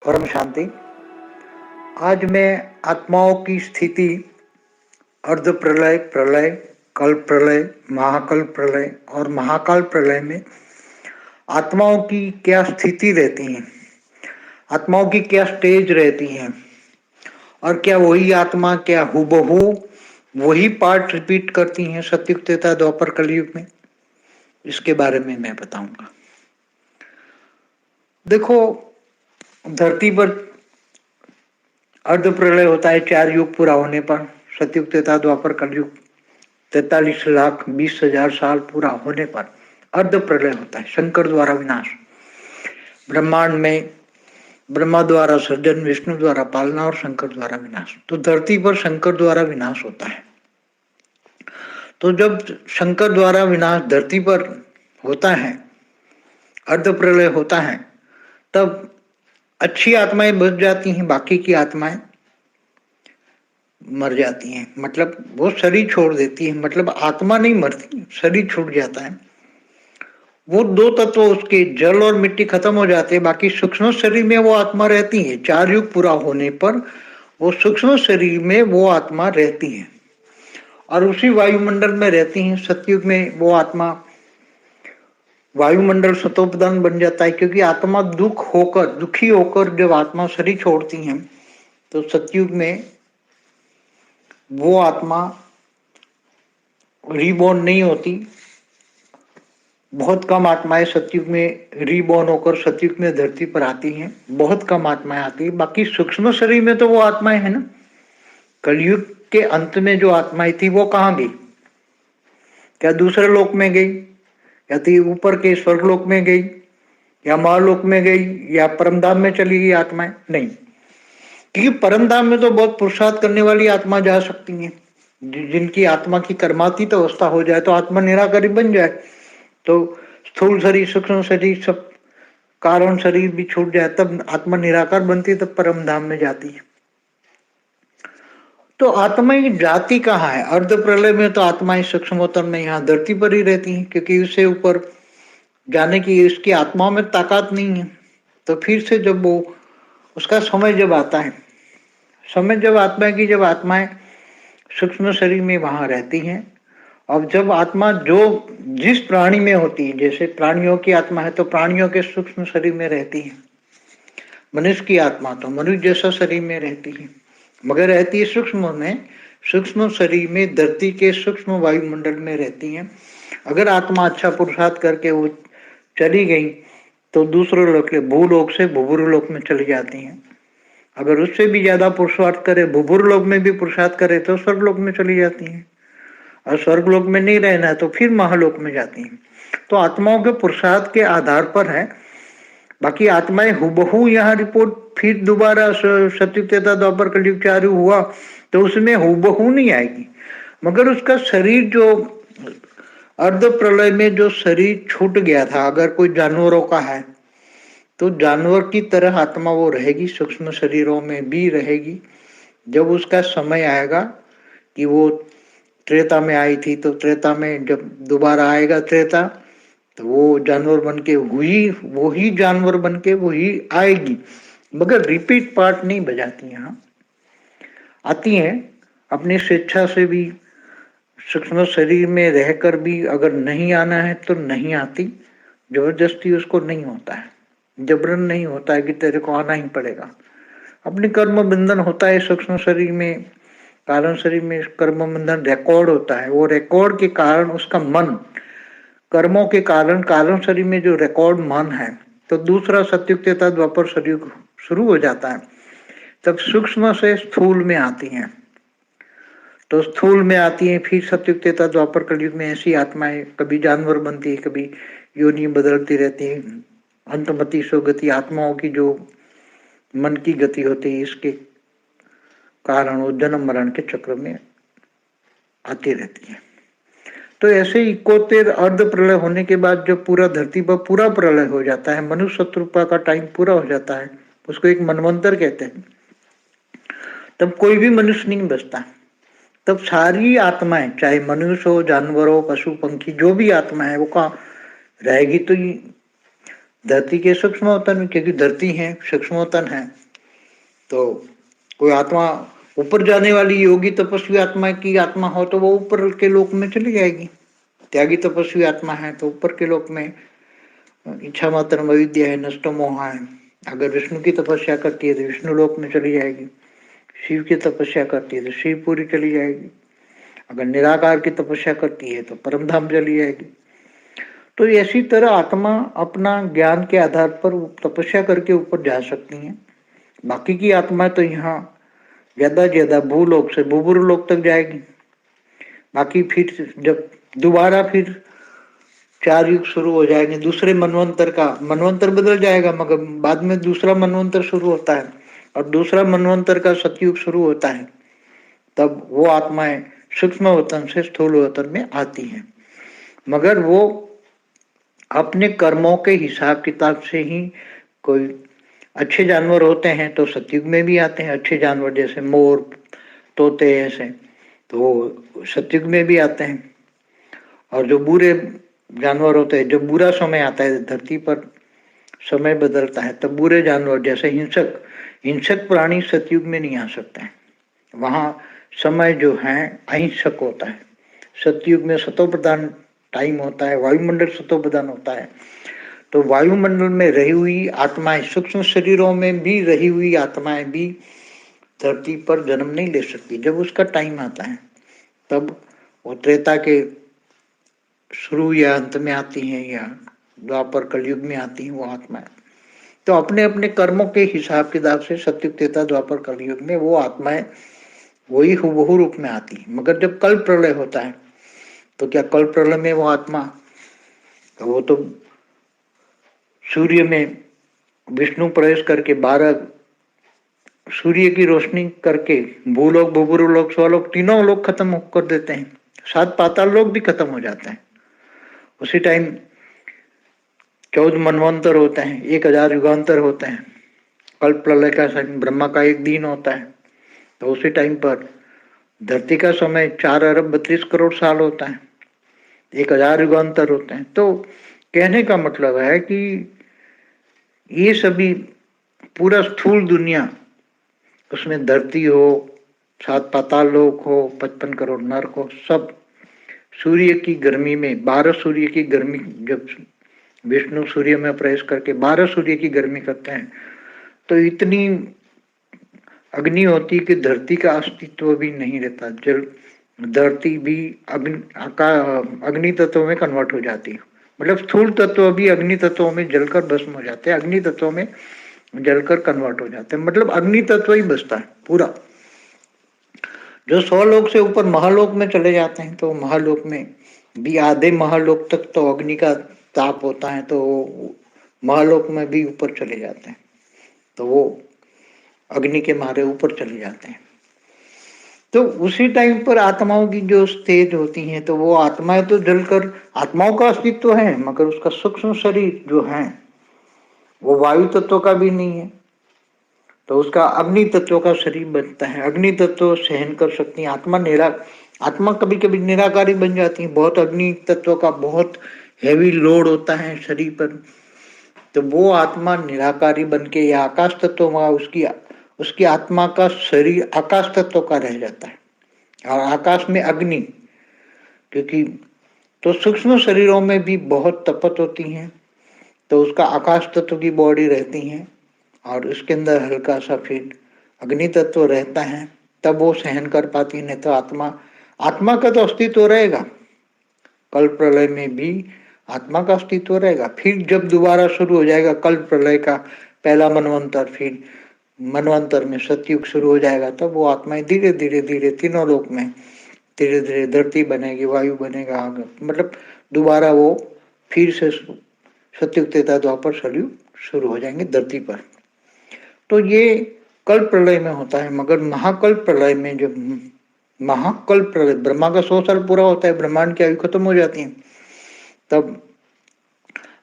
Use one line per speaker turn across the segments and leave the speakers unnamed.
परम शांति। आज मैं आत्माओं की स्थिति, अर्ध प्रलय, प्रलय, कल्प प्रलय, महाकल्प प्रलय और महाकाल प्रलय में आत्माओं की क्या स्थिति रहती है, आत्माओं की क्या स्टेज रहती है और क्या वही आत्मा क्या हूबहू वही पार्ट रिपीट करती हैं सतयुग त्रेता द्वापर कलयुग में, इसके बारे में मैं बताऊंगा। देखो, धरती पर अर्ध प्रलय होता है 4 युग पूरा होने पर। सतयुग त्रेता द्वापर कलयुग 43,20,000 साल पूरा होने पर अर्ध प्रलय होता है, शंकर द्वारा विनाश। ब्रह्मांड में ब्रह्मा द्वारा सृजन, विष्णु द्वारा पालना और शंकर द्वारा विनाश। तो धरती पर शंकर द्वारा विनाश होता है। तो जब शंकर द्वारा विनाश धरती पर होता है, अर्ध प्रलय होता है, तब अच्छी आत्माएं बच जाती हैं, बाकी की आत्माएं मर जाती हैं। मतलब वो शरीर छोड़ देती है, मतलब आत्मा नहीं मरती, शरीर छूट जाता है। वो दो तत्व उसके जल और मिट्टी खत्म हो जाते हैं, बाकी सूक्ष्म शरीर में वो आत्मा रहती है। 4 युग पूरा होने पर वो सूक्ष्म शरीर में वो आत्मा रहती है और उसी वायुमंडल में रहती है। सतयुग में वो आत्मा वायुमंडल सतोप्रधान बन जाता है, क्योंकि आत्मा दुखी होकर जब आत्मा शरीर छोड़ती है तो सतयुग में वो आत्मा रीबॉर्न नहीं होती। बहुत कम आत्माएं सतयुग में रीबॉर्न होकर सतयुग में धरती पर आती हैं, बहुत कम आत्माएं आती है। बाकी सूक्ष्म शरीर में तो वो आत्माएं है ना। कलयुग के अंत में जो आत्माएं थी वो कहाँ गई? क्या दूसरे लोक में गई, या थी ऊपर के स्वर्गलोक में गई, या महालोक में गई, या परमधाम में चली गई आत्माएं? नहीं, क्योंकि परमधाम में तो बहुत पुरुषार्थ करने वाली आत्मा जा सकती हैं, जिनकी आत्मा की कर्मातीत अवस्था हो जाए तो आत्मा निराकारी बन जाए, तो स्थूल शरीर, सूक्ष्म शरीर, सब कारण शरीर भी छूट जाए, तब आत्मा निराकार बनती, तब परम धाम में जाती है। तो आत्मा की जाति कहाँ है? अर्ध प्रलय में तो आत्माएं सूक्ष्मोत्तर में यहाँ धरती पर ही रहती हैं, क्योंकि उससे ऊपर जाने की उसकी आत्माओं में ताकत नहीं है। तो फिर से जब वो उसका समय जब आता है, समय जब आत्मा की, जब आत्माएं सूक्ष्म शरीर में वहां रहती हैं, अब जब आत्मा जो जिस प्राणी में होती है, जैसे प्राणियों की आत्मा है तो प्राणियों के सूक्ष्म शरीर में रहती है, मनुष्य की आत्मा तो मनुष्य जैसा शरीर में रहती है, मगर रहती है सूक्ष्म में, सूक्ष्म शरीर में धरती के सूक्ष्म वायुमंडल में रहती है। अगर आत्मा अच्छा पुरुषार्थ करके वो चली गई तो दूसरे लोक, भूलोक से भूभुरलोक में चली जाती हैं। अगर उससे भी ज्यादा पुरुषार्थ करे, भूभुरलोक में भी पुरुषार्थ करे तो स्वर्गलोक में चली जाती हैं, और स्वर्गलोक में नहीं रहना है तो फिर महालोक में जाती हैं। तो आत्माओं के पुरुषार्थ के आधार पर है। बाकी आत्माएं हुबहू यहाँ रिपोर्ट फिर दोबारा सतयुग त्रेता द्वापर कलयुग चालू हुआ तो उसमें हुबहू नहीं आएगी, मगर उसका शरीर जो अर्ध प्रलय में जो शरीर छूट गया था, अगर कोई जानवरों का है तो जानवर की तरह आत्मा वो रहेगी, सूक्ष्म शरीरों में भी रहेगी। जब उसका समय आएगा कि वो त्रेता में आई थी, तो त्रेता में जब दोबारा आएगा त्रेता, तो वो जानवर बन के वही जानवर बन के वही आएगी, मगर रिपीट पार्ट नहीं बजाती। यहाँ आती हैं अपनी स्वेच्छा से भी, सूक्ष्म शरीर में रहकर भी अगर नहीं आना है तो नहीं आती, जबरदस्ती उसको नहीं होता है, जबरन नहीं होता है कि तेरे को आना ही पड़ेगा। अपनी कर्म बंधन होता है सूक्ष्म शरीर में, कारण शरीर में कर्म बंधन रिकॉर्ड होता है। वो रिकॉर्ड के कारण उसका मन, कर्मों के कारण कारण शरीर में जो रिकॉर्ड मन है, तो दूसरा सतयुग त्रेता द्वापर शरीर शुरू हो जाता है, तब सूक्ष्म से स्थूल में आती हैं। तो स्थूल में आती है, फिर सतयुग त्रेता द्वापर कलयुग में ऐसी आत्माएं कभी जानवर बनती है, कभी योनि बदलती रहती है। अंतमति सोगति आत्माओं की जो मन की गति होती है, इसके कारण वो जन्म मरण के चक्र में आती रहती है। तो ऐसे 71 अर्ध प्रलय होने के बाद जब पूरा धरती पर पूरा प्रलय हो जाता है, मनुष्य शत्रुपा का टाइम पूरा हो जाता है, उसको एक मनवंतर कहते हैं, तब कोई भी मनुष्य नहीं बचता। तब सारी आत्माएं, चाहे मनुष्य हो, जानवर हो, पशु पंखी, जो भी आत्मा है वो कहाँ रहेगी? तो धरती के सूक्ष्मतन में, क्योंकि धरती है सूक्ष्मतन है, तो कोई आत्मा ऊपर जाने वाली योगी तपस्वी आत्मा की आत्मा हो तो वो ऊपर के लोक में चली जाएगी। त्यागी तपस्वी आत्मा है तो ऊपर के लोक में इच्छा मात्र अविद्या है, नष्ट मोह है। अगर विष्णु की तपस्या करती है तो विष्णु लोक में चली जाएगी, शिव की तपस्या करती है तो शिवपुरी चली जाएगी, अगर निराकार की तपस्या करती है तो परमधाम चली जाएगी। तो इसी तरह आत्मा अपना ज्ञान के आधार पर तपस्या करके ऊपर जा सकती है। बाकी की आत्मा तो यहाँ ज्यादा से ज्यादा भूलोक से भूभुर लोक तक जाएगी। बाकी फिर जब दोबारा फिर 4 युग शुरू हो जाएंगे, दूसरे मनवंतर का मनवंतर बदल जाएगा, मगर बाद में दूसरा मनवंतर शुरू होता है और दूसरा मनवंतर का सतयुग शुरू होता है। तब वो आत्माएं सूक्ष्म वतन से स्थूल वतन में आती हैं, मगर वो अपने कर्मों के हिसाब किताब से ही। कोई अच्छे जानवर होते हैं तो सतयुग में भी आते हैं, अच्छे जानवर जैसे मोर, तोते, ऐसे तो वो सतयुग में भी आते हैं। और जो बुरे जानवर होते हैं, जब बुरा समय आता है, धरती पर समय बदलता है, तब बुरे जानवर जैसे हिंसक हिंसक प्राणी सतयुग में नहीं आ सकते हैं। वहां समय जो है अहिंसक होता है। सतयुग में सतो प्रधान टाइम होता है, वायुमंडल सतो प्रधान होता है। तो वायुमंडल में रही हुई आत्माएं, सूक्ष्म शरीरों में भी रही हुई आत्माएं भी धरती पर जन्म नहीं ले सकती। जब उसका टाइम आता है तब वो त्रेता के शुरू या अंत में आती हैं या द्वापर कलयुग में आती हैं वो आत्माएं। तो अपने अपने कर्मों के हिसाब किताब से सतयुग, त्रेता, द्वापर, कलयुग में वो आत्माएं वही हुबहू रूप में आती है। मगर जब कल प्रलय होता है तो क्या कल प्रलय में वो आत्मा, वो तो सूर्य में विष्णु प्रवेश करके 12 सूर्य की रोशनी करके भूलोक, भूभुलोक, स्वलोक तीनों लोग खत्म कर देते हैं, 7 पाताल लोग भी खत्म हो जाते हैं। उसी टाइम 14 मनवंतर होते हैं, 1000 युगांतर होते हैं। कल प्रलय का ब्रह्मा का एक दिन होता है, तो उसी टाइम पर धरती का समय 4 अरब 32 करोड़ साल होता है, 1000 युगांतर होते हैं। तो कहने का मतलब है कि ये सभी पूरा स्थूल दुनिया, उसमें धरती हो, 7 पाताल लोक हो, 55 करोड़ नरक हो, सब सूर्य की गर्मी में 12 सूर्य की गर्मी, जब विष्णु सूर्य में प्रवेश करके 12 सूर्य की गर्मी करते हैं तो इतनी अग्नि होती कि धरती का अस्तित्व भी नहीं रहता। जल धरती भी अग्नि तत्वों में कन्वर्ट हो जाती है। मतलब स्थूल तत्व भी अग्नि तत्वों में जलकर भस्म हो जाते हैं, अग्नि तत्वों में जलकर कन्वर्ट हो जाते हैं। मतलब अग्नि तत्व ही बचता है पूरा। जो 100 लोक से ऊपर महालोक में चले जाते हैं तो महालोक में भी आधे महालोक तक तो अग्नि का ताप होता है, तो महालोक में भी ऊपर चले जाते हैं, तो वो अग्नि के मारे ऊपर चले जाते हैं। तो उसी टाइम पर आत्माओं की जो स्टेज होती हैं, तो वो आत्माएं तो जलकर, आत्माओं का अस्तित्व है मगर उसका सूक्ष्म शरीर जो है वो वायु तत्व का भी नहीं है, तो उसका अग्नि तत्व का शरीर बनता है। अग्नि तत्व सहन कर सकती है आत्मा कभी कभी निराकारी बन जाती है। बहुत अग्नि तत्व का बहुत हैवी लोड होता है शरीर पर, तो वो आत्मा निराकारी बन के या आकाश तत्व में उसकी आत्मा का शरीर आकाश तत्व का रह जाता है। और आकाश में अग्नि, क्योंकि तो सूक्ष्म शरीरों में भी बहुत तपत होती हैं, तो उसका आकाश तत्व की बॉडी रहती है और उसके अंदर हल्का सा फिर अग्नि तत्व रहता है, तब वो सहन कर पाती है। नहीं तो आत्मा का तो अस्तित्व रहेगा, कल प्रलय में भी आत्मा का अस्तित्व रहेगा। फिर जब दोबारा शुरू हो जाएगा कल प्रलय का पहला मनवंतर, फिर मनवंतर में सतयुग शुरू हो जाएगा, तब वो आत्माएं धीरे धीरे धीरे तीनों लोक में धीरे धीरे धरती बनेगी, वायु बनेगा, मतलब दोबारा वो फिर से सतयुग, त्रेता, द्वापर, कलयुग शुरू हो जाएंगे धरती पर। तो ये कल प्रलय में होता है। मगर महाकल प्रलय में, जब महाकल प्रलय ब्रह्मा का 100 साल पूरा होता है, ब्रह्मांड की आयु खत्म हो जाती है, तब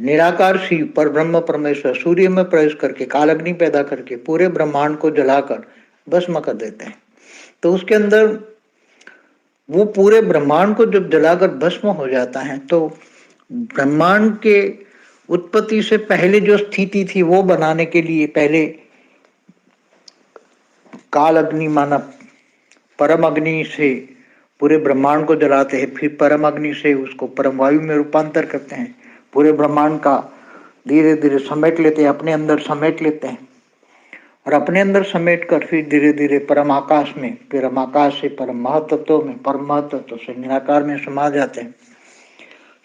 निराकार शिव पर ब्रह्म परमेश्वर सूर्य में प्रवेश करके काल अग्नि पैदा करके पूरे ब्रह्मांड को जलाकर भस्म कर देते हैं। तो उसके अंदर वो पूरे ब्रह्मांड को जब जलाकर भस्म हो जाता है, तो ब्रह्मांड के उत्पत्ति से पहले जो स्थिति थी वो बनाने के लिए पहले काल अग्नि माना परम अग्नि से पूरे ब्रह्मांड को जलाते हैं, फिर परम अग्नि से उसको परम वायु में रूपांतर करते हैं, पूरे ब्रह्मांड का धीरे धीरे समेट लेते हैं, अपने अंदर समेट लेते हैं, और अपने अंदर समेट कर फिर धीरे धीरे परम आकाश में, परम आकाश से परम महतत्व में, परम महतत्व से निराकार में समा जाते हैं,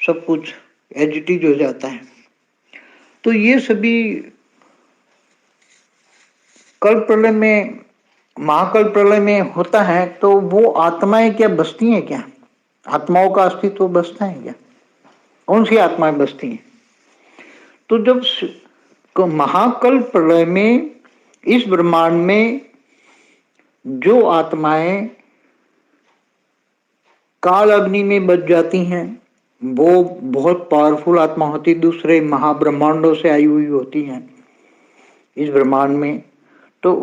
सब कुछ एज इट इज हो जाता है। तो ये सभी कल प्रलय में, महाकल प्रलय में होता है। तो वो आत्माएं क्या बसती हैं क्या? आत्माओं का अस्तित्व बसता है क्या? कौन सी आत्माएं बसती हैं? तो जब महाकल प्रलय में इस ब्रह्मांड में जो आत्माएं काल अग्नि में बच जाती हैं वो बहुत पावरफुल आत्मा होती, दूसरे महाब्रह्मांडों से आई हुई होती हैं इस ब्रह्मांड में। तो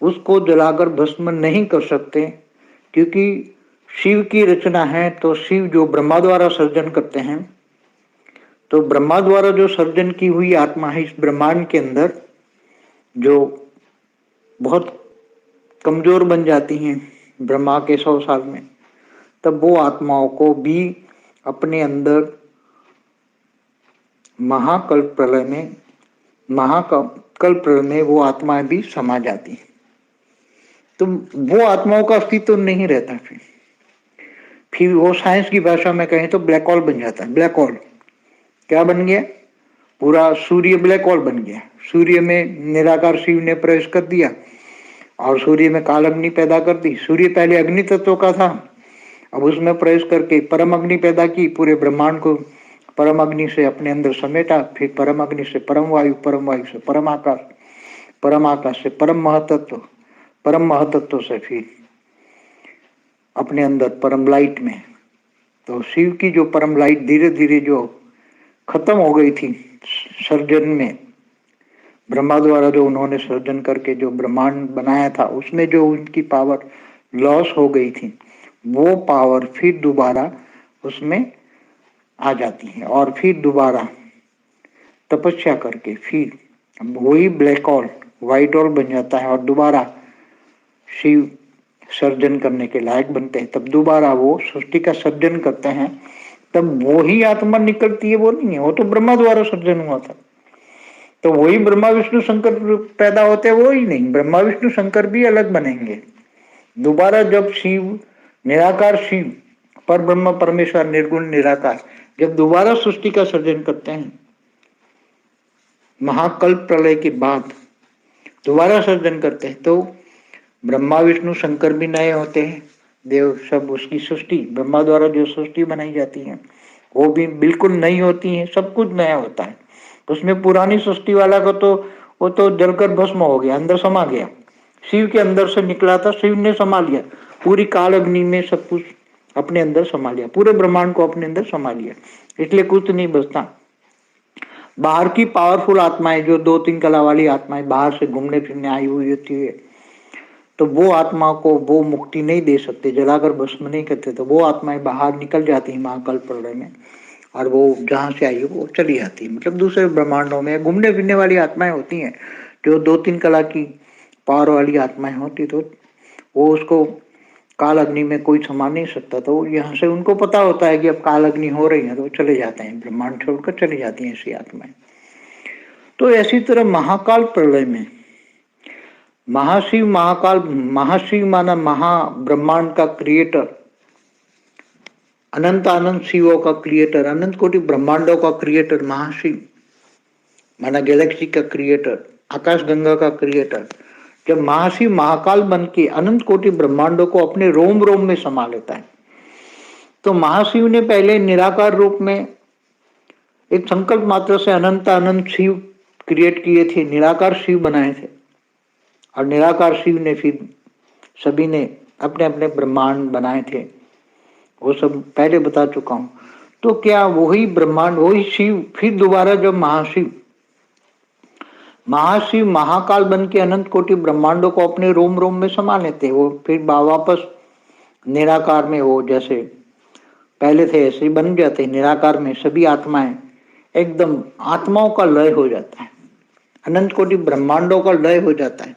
उसको जलाकर भस्म नहीं कर सकते, क्योंकि शिव की रचना है। तो शिव जो ब्रह्मा द्वारा सर्जन करते हैं, तो ब्रह्मा द्वारा जो सर्जन की हुई आत्मा है इस ब्रह्मांड के अंदर, जो बहुत कमजोर बन जाती हैं ब्रह्मा के 100 साल में, तब वो आत्माओं को भी अपने अंदर महाकल्प प्रलय में वो आत्माएं भी समा जाती हैं। तो वो आत्माओं का अस्तित्व नहीं रहता। फिर वो साइंस की भाषा में कहें तो ब्लैक होल बन जाता है। ब्लैक होल क्या बन गया? पूरा सूर्य ब्लैक होल बन गया। सूर्य में निराकार शिव ने प्रवेश कर दिया और सूर्य में काल अग्नि पैदा कर दी। सूर्य पहले अग्नि तत्व का था, अब उसमें प्रवेश करके परम अग्नि पैदा की, पूरे ब्रह्मांड को परम अग्नि से अपने अंदर समेटा। फिर परम अग्नि से परम वायु से परम आकाश से परम महतत्व से फिर अपने अंदर परम लाइट में। तो शिव की जो परम लाइट धीरे धीरे जो खत्म हो गई थी सर्जन में, ब्रह्मा द्वारा जो उन्होंने सर्जन करके जो ब्रह्मांड बनाया था, उसमें जो उनकी पावर लॉस हो गई थी, वो पावर फिर दोबारा उसमें आ जाती है और फिर दोबारा तपस्या करके फिर वही ब्लैक होल व्हाइट होल बन जाता है और दोबारा शिव सर्जन करने के लायक बनते हैं। तब दोबारा वो सृष्टि का सर्जन करते हैं, तब वो ही आत्मा निकलती है, वो नहीं है। वो तो ब्रह्मा द्वारा सर्जन हुआ था, तो वही ब्रह्मा विष्णु शंकर पैदा होते हैं, वो ही नहीं। ब्रह्मा विष्णु शंकर भी अलग बनेंगे दोबारा जब शिव निराकार शिव पर ब्रह्म परमेश्वर निर्गुण निराकार जब दोबारा सृष्टि का सर्जन करते हैं, महाकल्प प्रलय के बाद दोबारा सर्जन करते हैं, तो ब्रह्मा विष्णु शंकर भी नए होते हैं, देव सब उसकी सृष्टि ब्रह्मा द्वारा जो सृष्टि बनाई जाती है वो भी बिल्कुल नई होती है, सब कुछ नया होता है। उसमें पुरानी सृष्टि वाला को तो वो तो जलकर भस्म हो गया, अंदर समा गया। शिव के अंदर से निकला था, शिव ने समा लिया, पूरी काल अग्नि में सब कुछ अपने अंदर समा लिया, पूरे ब्रह्मांड को अपने अंदर समा लिया, इसलिए कुछ नहीं बचता। बाहर की पावरफुल आत्माएं जो 2-3 कला वाली आत्माएं बाहर से घूमने फिरने आई हुई होती है, तो वो आत्मा को वो मुक्ति नहीं दे सकते, जलाकर भस्म नहीं करते, तो वो आत्माएं बाहर निकल जाती है महाकल्प प्रलय में, और वो जहां से आई है वो चली जाती है। मतलब दूसरे ब्रह्मांडों में घूमने फिरने वाली आत्माएं होती हैं, जो 2-3 कला की पावर वाली आत्माएं होती, तो वो उसको काल अग्नि में कोई समा नहीं सकता। तो यहाँ से उनको पता होता है कि अब काल अग्नि हो रही है, तो चले जाते हैं, ब्रह्मांड छोड़कर चली जाती हैं ऐसी आत्माएं। तो ऐसी तरह महाकाल प्रलय में महाशिव माना महाब्रह्मांड का क्रिएटर, अनंत शिवों का क्रिएटर, अनंत कोटि ब्रह्मांडों का क्रिएटर महाशिव माना गैलेक्सी का क्रिएटर, आकाश गंगा का क्रिएटर, जब महाशिव महाकाल बन के अनंत कोटि ब्रह्मांडों को अपने रोम रोम में समा लेता है, तो महाशिव ने पहले निराकार रूप में एक संकल्प मात्र से अनंत शिव क्रिएट किए थे, निराकार शिव बनाए थे, और निराकार शिव ने फिर सभी ने अपने अपने ब्रह्मांड बनाए थे, वो सब पहले बता चुका हूं। तो क्या वही ब्रह्मांड वही शिव फिर दोबारा जब महाशिव महाकाल बन के अनंत कोटि ब्रह्मांडों को अपने रोम रोम में समा लेते, वो फिर वापस निराकार में वो जैसे पहले थे ऐसे ही बन जाते। निराकार में सभी आत्माएं एकदम आत्माओं का लय हो जाता है, अनंत कोटि ब्रह्मांडों का लय हो जाता है।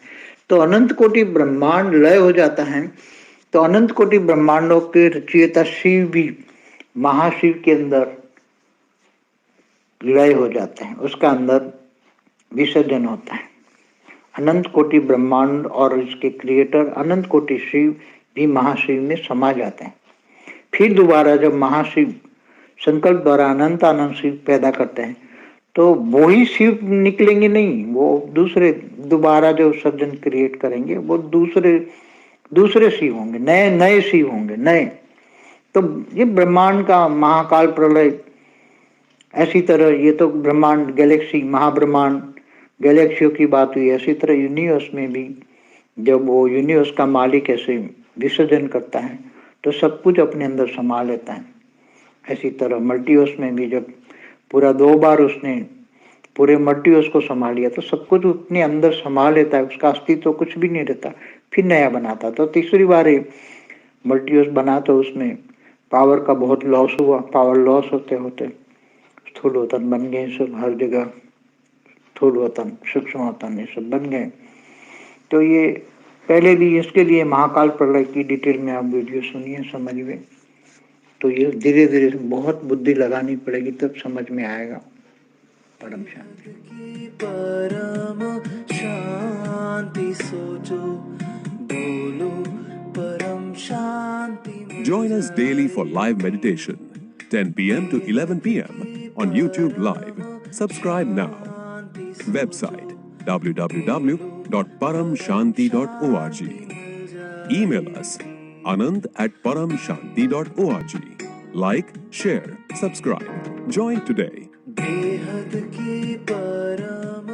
तो अनंत कोटि ब्रह्मांड लय हो जाता है, तो अनंत कोटि ब्रह्मांडों के रचयिता शिव भी महाशिव के अंदर लय हो जाते हैं, उसका अंदर विसर्जन होता है। अनंत कोटि ब्रह्मांड और इसके क्रिएटर अनंत कोटि शिव भी महाशिव में समा जाते हैं। फिर दोबारा जब महाशिव संकल्प द्वारा अनंत आनंद शिव पैदा करते हैं, तो वो ही शिव निकलेंगे नहीं, वो दूसरे दोबारा जो सर्जन क्रिएट करेंगे वो दूसरे शिव होंगे, नए नए शिव होंगे, नए। तो ये ब्रह्मांड का महाकाल प्रलय, ऐसी तरह ये तो ब्रह्मांड गैलेक्सी महाब्रह्मांड गैलेक्सियों की बात हुई, ऐसी तरह यूनिवर्स में भी जब वो यूनिवर्स का मालिक ऐसे विसर्जन करता है तो सब कुछ अपने अंदर समा लेता है। ऐसी तरह मल्टीवर्स में भी जब पूरा 2 बार उसने पूरे मल्टीवर्स को समा लिया तो सब कुछ अपने अंदर समा लेता है, उसका अस्तित्व कुछ भी नहीं रहता, फिर नया बनाता। तो तीसरी बार मल्टीवर्स बना तो उसमें पावर का बहुत लॉस हुआ, पावर लॉस होते होते स्थूल वतन बन गए, सब हर जगह स्थूल वतन सूक्ष्म वतन ये सब बन गए। तो ये पहले भी इसके लिए महाकाल प्रलय की डिटेल में आप वीडियो सुनिए, समझिए। तो ये धीरे धीरे बहुत बुद्धि लगानी पड़ेगी तब समझ में आएगा। परम शांति।
परम शांति सोचो बोलो परम शांति।
Join us daily for live meditation, 10 p.m. to 11 p.m. on YouTube Live. Subscribe now. Website www.paramshanti.org. Email us anand@paramshanti.org. Like, share, subscribe. Join today.
बेहद की परम